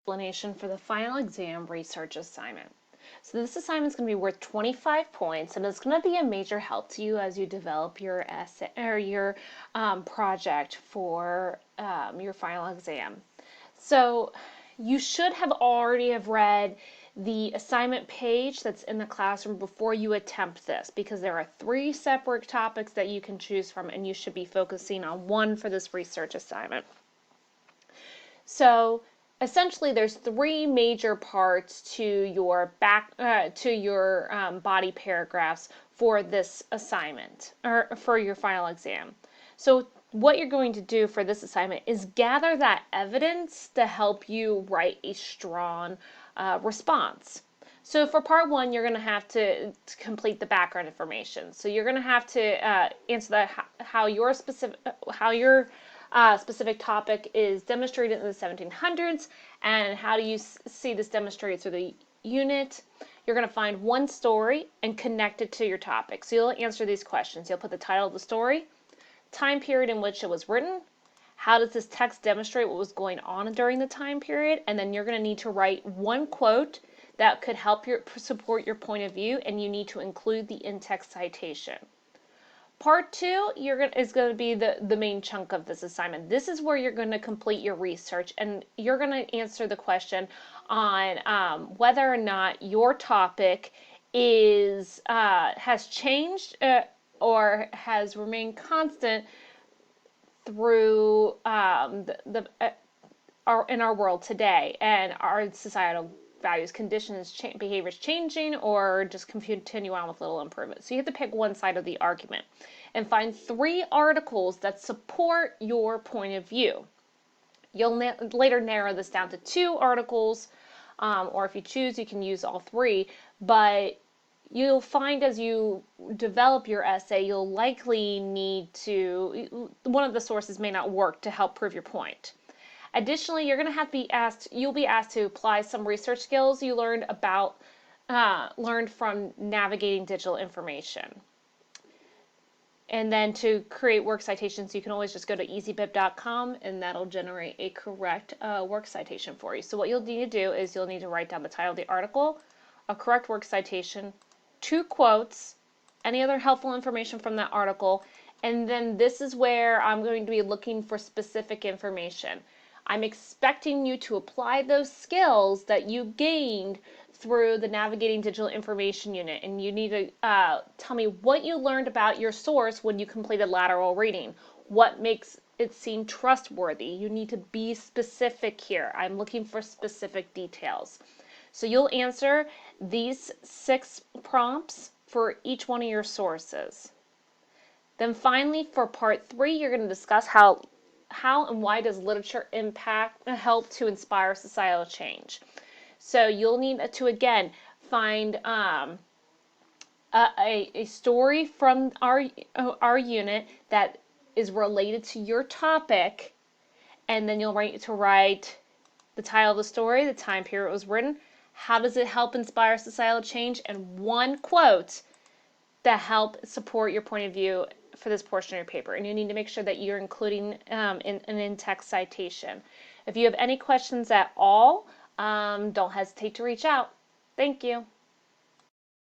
explanation for the final exam research assignment. So this assignment is going to be worth 25 points, and it's going to be a major help to you as you develop your essay or your project for your final exam. So you should have already have read the assignment page that's in the classroom before you attempt this, because there are 3 separate topics that you can choose from, and you should be focusing on one for this research assignment. So essentially, there's 3 major parts to your body paragraphs for this assignment or for your final exam. So what you're going to do for this assignment is gather that evidence to help you write a strong response. So for part 1, you're going to have to complete the background information. So you're going to have to answer that how your specific topic is demonstrated in the 1700s, and how do you see this demonstrated through the unit. You're going to find one story and connect it to your topic. So you'll answer these questions. You'll put the title of the story, time period in which it was written, how does this text demonstrate what was going on during the time period, and then you're going to need to write one quote that could help support your point of view, and you need to include the in-text citation. Part 2 is going to be the main chunk of this assignment. This is where you're going to complete your research, and you're going to answer the question on whether or not your topic has changed or has remained constant through in our world today, and our societal values, conditions, behaviors changing, or just continue on with little improvement. So you have to pick one side of the argument and find 3 articles that support your point of view. You'll later narrow this down to 2 articles, or if you choose, you can use all 3, but you'll find as you develop your essay, you'll likely need to, one of the sources may not work to help prove your point. Additionally, you'll be asked to apply some research skills you learned from navigating digital information. And then to create work citations, you can always just go to easybib.com, and that'll generate a correct work citation for you. So what you'll need to do is you'll need to write down the title of the article, a correct work citation, 2 quotes, any other helpful information from that article, and then this is where I'm going to be looking for specific information. I'm expecting you to apply those skills that you gained through the Navigating Digital Information unit, and you need to tell me what you learned about your source when you completed lateral reading. What makes it seem trustworthy? You need to be specific here. I'm looking for specific details. So you'll answer these 6 prompts for each one of your sources. Then finally, for part 3, you're going to discuss how and why does literature help to inspire societal change. So you'll need to, again, find a story from our unit that is related to your topic, and then you'll write the title of the story, the time period it was written, how does it help inspire societal change, and one quote that help support your point of view for this portion of your paper. And you need to make sure that you're including an in-text citation. If you have any questions at all, don't hesitate to reach out. Thank you.